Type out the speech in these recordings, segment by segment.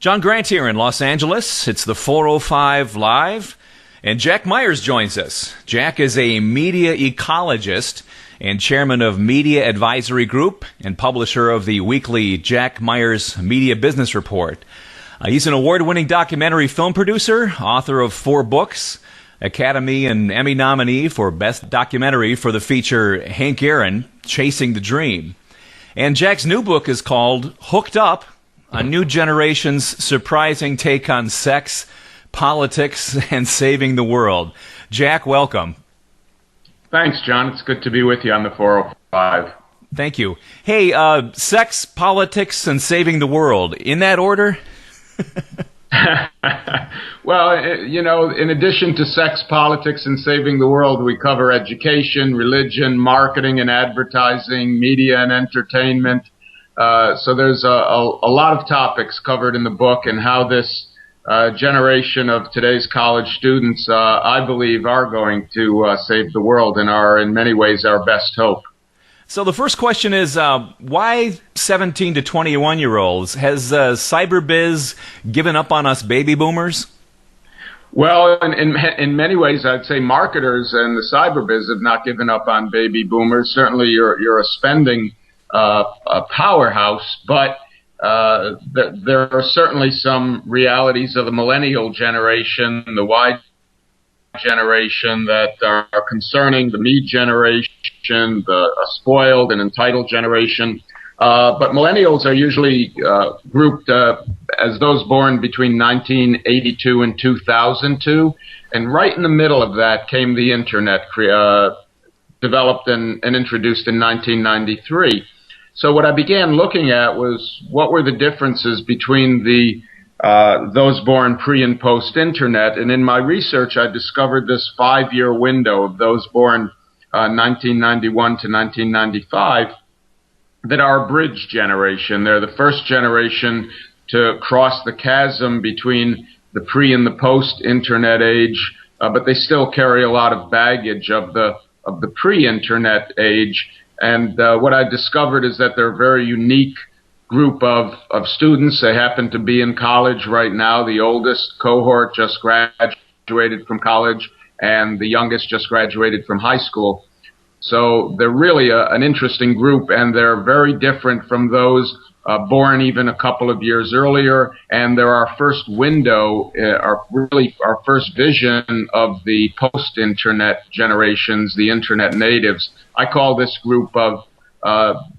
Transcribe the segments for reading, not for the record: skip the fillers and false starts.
John Grant here in Los Angeles. It's the 405 Live, and Jack Myers joins us. Jack is a media ecologist and chairman of Media Advisory Group and publisher of the weekly Jack Myers Media Business Report. He's an award-winning documentary film producer, author of 4 books, Academy and Emmy nominee for Best Documentary for the feature Hank Aaron, Chasing the Dream. And Jack's new book is called Hooked Up, a new generation's surprising take on sex, politics, and saving the world. Jack, welcome. Thanks, John. It's good to be with you on the 405. Thank you. Hey, sex, politics, and saving the world, in that order? Well, you know, in addition to sex, politics, and saving the world, we cover education, religion, marketing and advertising, media and entertainment. So there's a lot of topics covered in the book, and how this generation of today's college students, I believe, are going to save the world and are in many ways our best hope. So the first question is, why 17 to 21-year-olds? Has cyberbiz given up on us baby boomers? Well, in many ways, I'd say marketers and the cyberbiz have not given up on baby boomers. Certainly, you're a spending a powerhouse, but there are certainly some realities of the millennial generation, the Y generation, that are concerning the me generation, the spoiled and entitled generation. But millennials are usually grouped as those born between 1982 and 2002. And right in the middle of that came the Internet, developed and introduced in 1993. So what I began looking at was what were the differences between those born pre and post Internet. And in my research, I discovered this 5-year window of those born 1991 to 1995 that are a bridge generation. They're the first generation to cross the chasm between the pre and the post Internet age, but they still carry a lot of baggage of the pre-Internet age. And what I discovered is that they're a very unique group of students. They happen to be in college right now. The oldest cohort just graduated from college, and the youngest just graduated from high school. So they're really an interesting group, and they're very different from those born even a couple of years earlier. And they're our first window, our first vision of the post-Internet generations, the Internet natives. I call this group of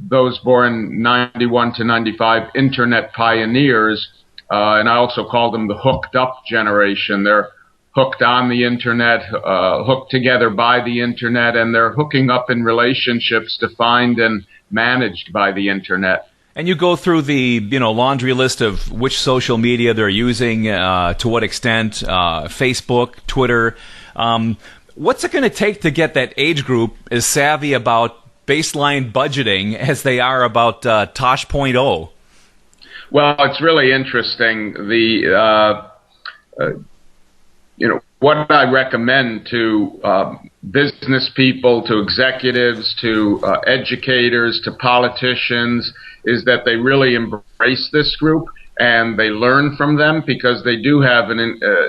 those born 91 to 95 Internet pioneers, and I also call them the hooked up generation. They're hooked on the Internet, hooked together by the Internet, and they're hooking up in relationships defined and managed by the Internet. And you go through the laundry list of which social media they're using, to what extent, Facebook, Twitter. What's it going to take to get that age group as savvy about baseline budgeting as they are about Tosh.0? Well, it's really interesting. What I recommend to business people, to executives, to educators, to politicians, is that they really embrace this group and they learn from them, because they do have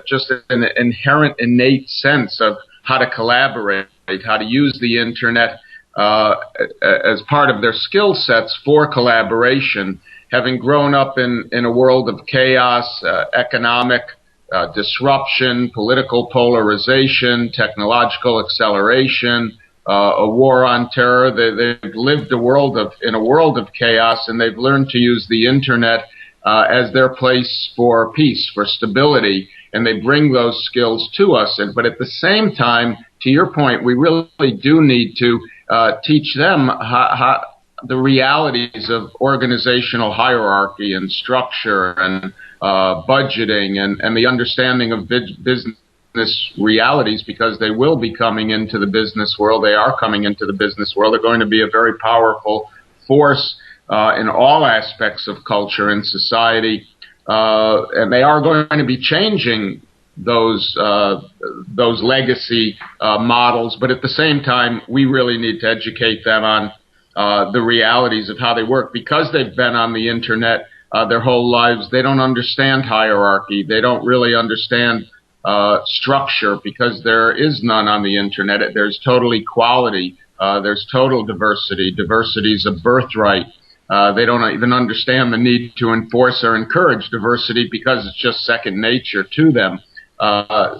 just an inherent, innate sense of how to collaborate, how to use the Internet as part of their skill sets for collaboration. Having grown up in a world of chaos, economic disruption, political polarization, technological acceleration, a war on terror, they've lived in a world of chaos, and they've learned to use the Internet as their place for peace, for stability, and they bring those skills to us. But at the same time, to your point, we really do need to teach them how the realities of organizational hierarchy and structure and budgeting and the understanding of business realities, because they will be coming into the business world. They are coming into the business world. They're going to be a very powerful force in all aspects of culture and society, and they are going to be changing those legacy models. But at the same time, we really need to educate them on the realities of how they work, because they've been on the Internet their whole lives. They don't understand hierarchy. They don't really understand structure, because there is none on the internet. There's total equality. There's total diversity. Diversity is a birthright. They don't even understand the need to enforce or encourage diversity, because it's just second nature to them.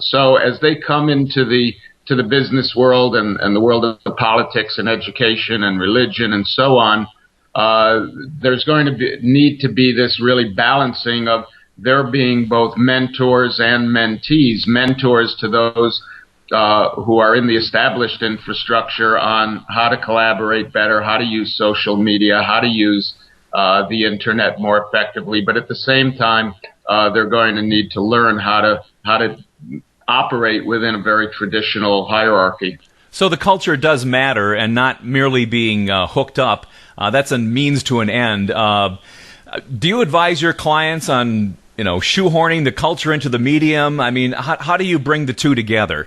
So as they come into the business world and the world of politics and education and religion and so on, there's going to need to be this really balancing of there being both mentors and mentees, mentors to those who are in the established infrastructure on how to collaborate better, how to use social media, how to use the internet more effectively. But at the same time, they're going to need to learn how to operate within a very traditional hierarchy. So the culture does matter, and not merely being hooked up. That's a means to an end. Do you advise your clients on, shoehorning the culture into the medium? I mean, how do you bring the two together?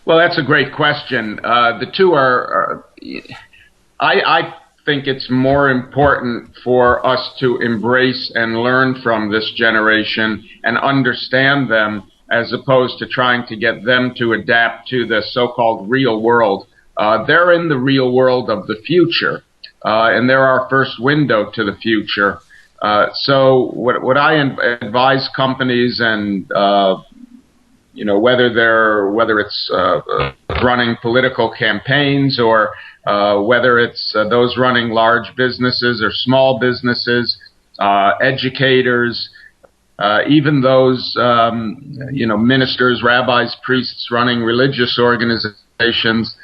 Well, that's a great question. The two are I think it's more important for us to embrace and learn from this generation and understand them, as opposed to trying to get them to adapt to the so-called real world. They're in the real world of the future, and they're our first window to the future. So what I advise companies, and whether it's running political campaigns, or whether it's those running large businesses or small businesses, educators, even those ministers, rabbis, priests running religious organizations,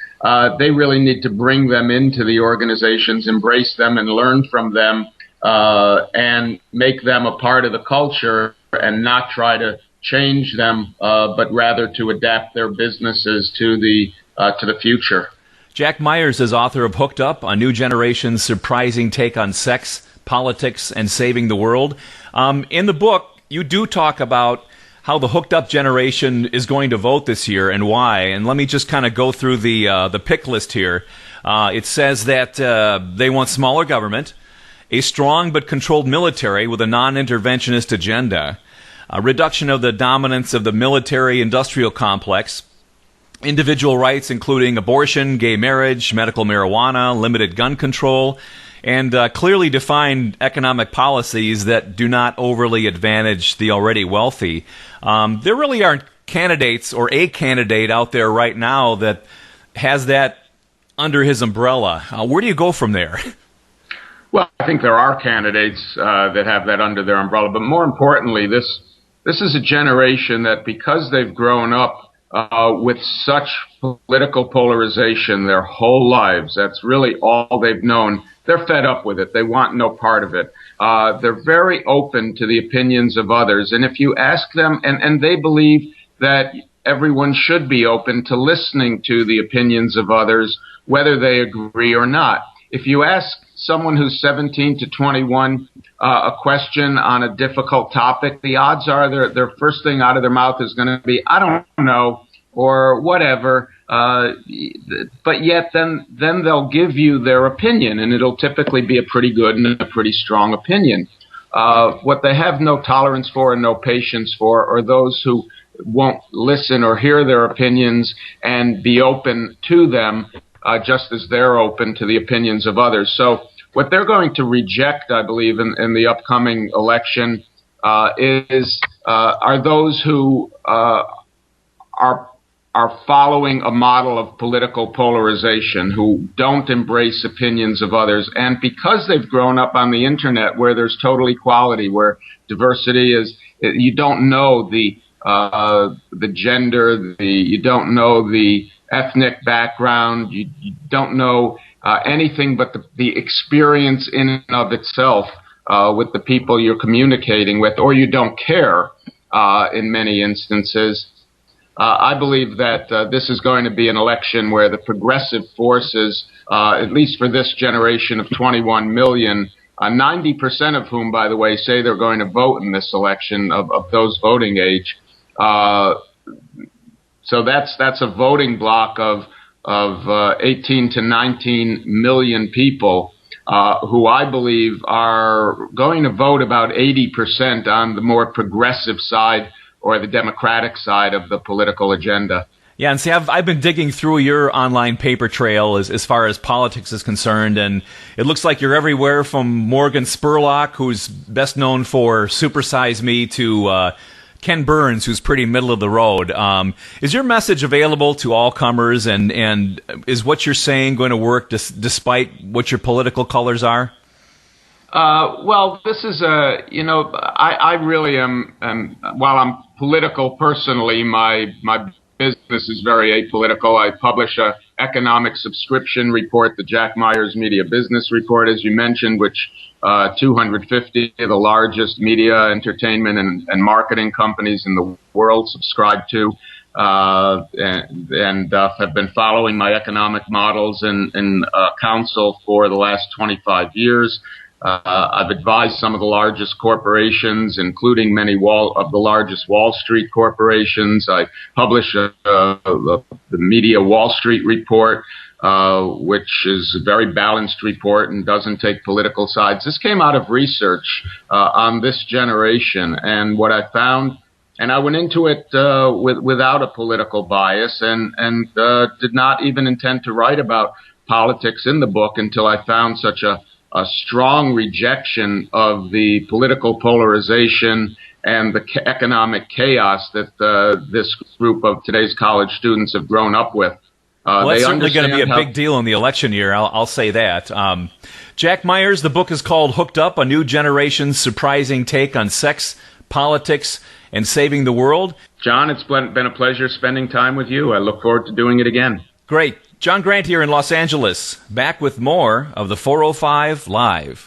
they really need to bring them into the organizations, embrace them, and learn from them, and make them a part of the culture, and not try to change them, but rather to adapt their businesses to the future. Jack Myers is author of Hooked Up, A New Generation's Surprising Take on Sex, Politics, and Saving the World. In the book, you do talk about how the hooked up generation is going to vote this year and why. And let me just kind of go through the pick list here. It says that they want smaller government, a strong but controlled military with a non-interventionist agenda, a reduction of the dominance of the military-industrial complex, individual rights including abortion, gay marriage, medical marijuana, limited gun control, and clearly defined economic policies that do not overly advantage the already wealthy. There really aren't candidates or a candidate out there right now that has that under his umbrella. Where do you go from there? Well, I think there are candidates that have that under their umbrella, but more importantly, this is a generation that, because they've grown up with such political polarization their whole lives, that's really all they've known. They're fed up with it. They want no part of it. They're very open to the opinions of others. And if you ask them, and they believe that everyone should be open to listening to the opinions of others, whether they agree or not. If you ask someone who's 17 to 21 a question on a difficult topic, the odds are their first thing out of their mouth is going to be, I don't know, or whatever. But yet then they'll give you their opinion, and it'll typically be a pretty good and a pretty strong opinion. What they have no tolerance for and no patience for are those who won't listen or hear their opinions and be open to them, just as they're open to the opinions of others. So what they're going to reject, I believe, in the upcoming election are those who are following a model of political polarization, who don't embrace opinions of others. And because they've grown up on the internet where there's total equality, where diversity is, you don't know the gender, you don't know the ethnic background, you don't know anything but the experience in and of itself with the people you're communicating with, or you don't care in many instances. I believe that this is going to be an election where the progressive forces, at least for this generation of 21 million, 90% of whom, by the way, say they're going to vote in this election of those voting age. So that's a voting block of 18 to 19 million people. who I believe are going to vote about 80% on the more progressive side or the Democratic side of the political agenda. Yeah, and see, I've been digging through your online paper trail as far as politics is concerned, and it looks like you're everywhere from Morgan Spurlock, who's best known for Super Size Me, to Ken Burns, who's pretty middle of the road. Is your message available to all comers, and is what you're saying going to work despite what your political colors are? Well, this is I really am, while I'm political personally, my business is very apolitical. I publish a economic subscription report, the Jack Myers Media Business Report, as you mentioned, which 250 of the largest media, entertainment, and marketing companies in the world subscribe to, and have been following my economic models in council for the last 25 years. I've advised some of the largest corporations, including many of the largest Wall Street corporations. I publish the Media Wall Street Report, which is a very balanced report and doesn't take political sides. This came out of research on this generation, and what I found, and I went into it without a political bias, and did not even intend to write about politics in the book until I found such a strong rejection of the political polarization and the economic chaos that this group of today's college students have grown up with. Well, that's certainly going to be a big deal in the election year, I'll say that. Jack Myers, the book is called Hooked Up, A New Generation's Surprising Take on Sex, Politics, and Saving the World. John, it's been a pleasure spending time with you. I look forward to doing it again. Great. John Grant here in Los Angeles, back with more of the 405 Live.